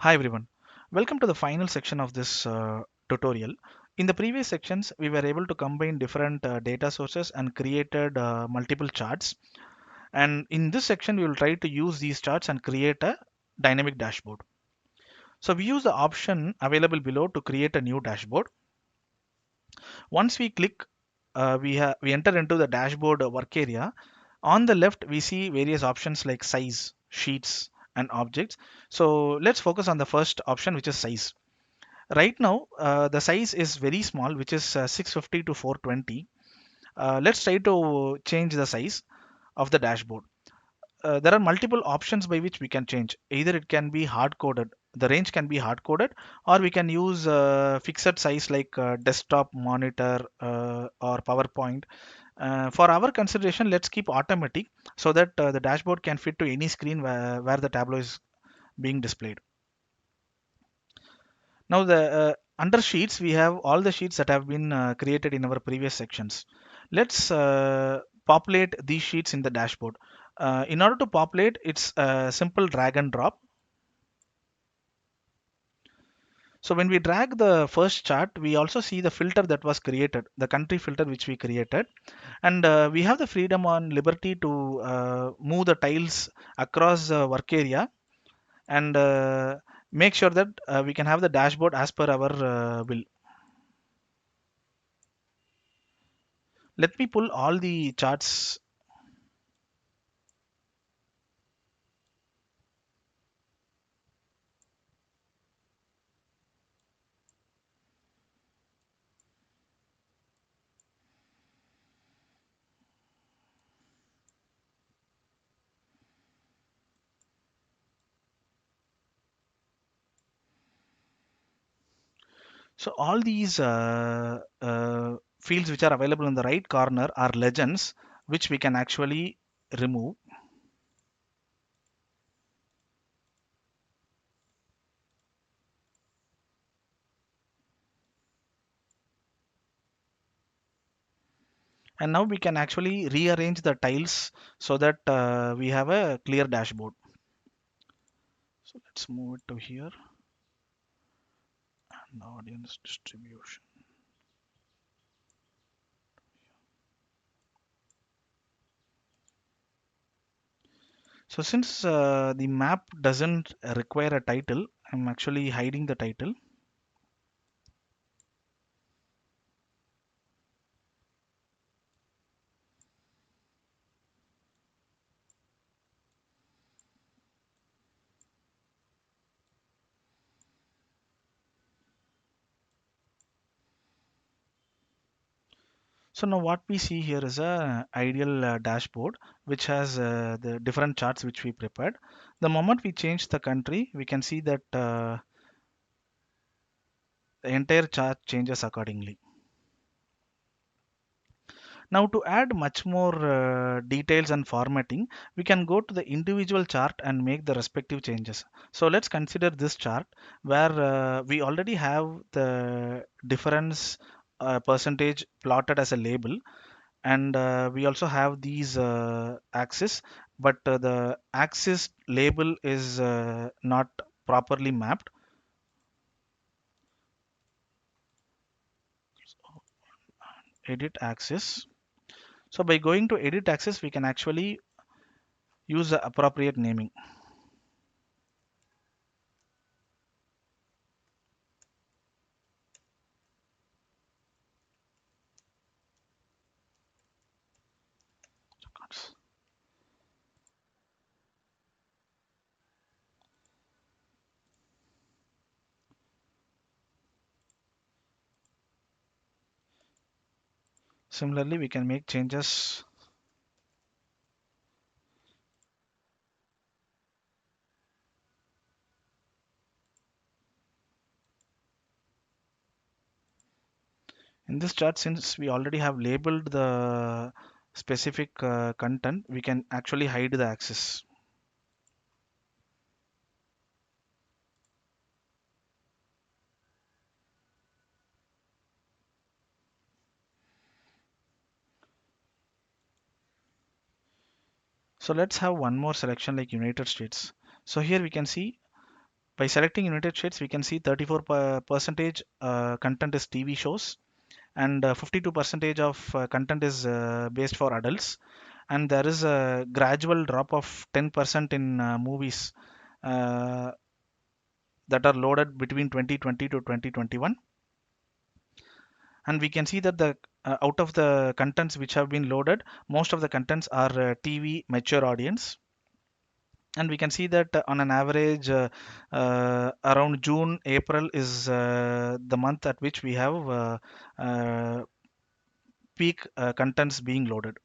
Hi everyone, welcome to the final section of this tutorial. In the previous sections, we were able to combine different data sources and created multiple charts. And in this section, we will try to use these charts and create a dynamic dashboard. So we use the option available below to create a new dashboard. Once we click, we enter into the dashboard work area. On the left, we see various options like size, sheets, and objects. So let's focus on the first option, which is size. Right now, the size is very small, which is 650 to 420. Let's try to change the size of the dashboard. There are multiple options by which we can change. Either it can be hard coded, the range can be hard coded, or we can use fixed size like desktop monitor or PowerPoint. For our consideration, let's keep automatic so that the dashboard can fit to any screen where the Tableau is being displayed. Now the under sheets, we have all the sheets that have been created in our previous sections. Let's populate these sheets in the dashboard. In order to populate, it's a simple drag and drop. So when we drag the first chart, we also see the filter that was created, the country filter which we created. And we have the freedom on liberty to move the tiles across the work area and make sure that we can have the dashboard as per our will. Let me pull all the charts. So all these fields which are available in the right corner are legends, which we can actually remove. And now we can actually rearrange the tiles so that we have a clear dashboard. So let's move it to here and audience distribution. So since the map doesn't require a title, I'm actually hiding the title. So now what we see here is a ideal dashboard which has the different charts which we prepared. The moment we change the country, we can see that the entire chart changes accordingly. Now to add much more details and formatting, we can go to the individual chart and make the respective changes. So let's consider this chart where we already have the difference percentage plotted as a label, and we also have these axis, but the axis label is not properly mapped. Edit axis. So by going to edit axis, we can actually use the appropriate naming. Similarly, we can make changes. In this chart, since we already have labeled the specific content, we can actually hide the axis. So let's have one more selection like United States. So here we can see By selecting United States, we can see 34 percentage content is TV shows, and 52 percentage of content is based for adults, and there is a gradual drop of 10% in movies uh, that are loaded between 2020 to 2021. And we can see that the out of the contents which have been loaded, most of the contents are TV mature audience. And we can see that on an average, around June April is the month at which we have uh, peak contents being loaded.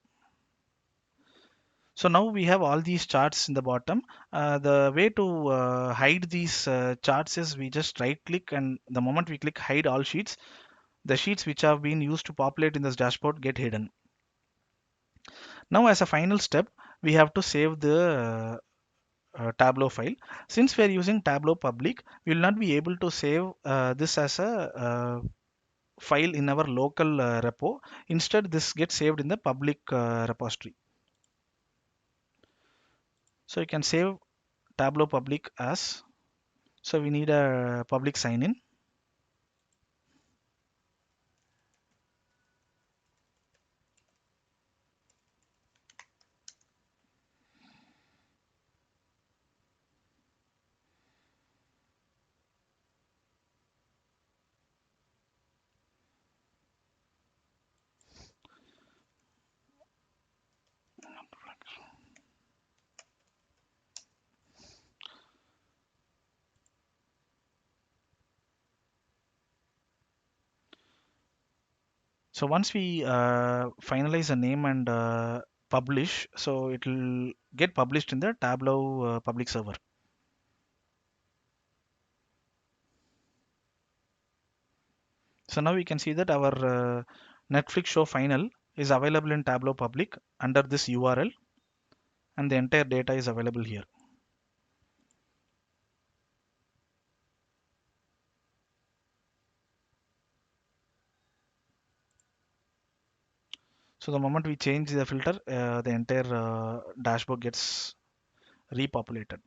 So now we have all these charts in the bottom. The way to hide these charts is we just right click, and the moment we click hide all sheets, the sheets which have been used to populate in this dashboard get hidden. Now as a final step, we have to save the Tableau file. Since we are using Tableau public, we will not be able to save this as a file in our local repo. Instead, this gets saved in the public repository. So you can save Tableau public as. So we need a public sign in. So once we finalize a name and publish, so it will get published in the Tableau public server. So now we can see that our Netflix show final is available in Tableau public under this URL, and the entire data is available here. So the moment we change the filter, the entire dashboard gets repopulated.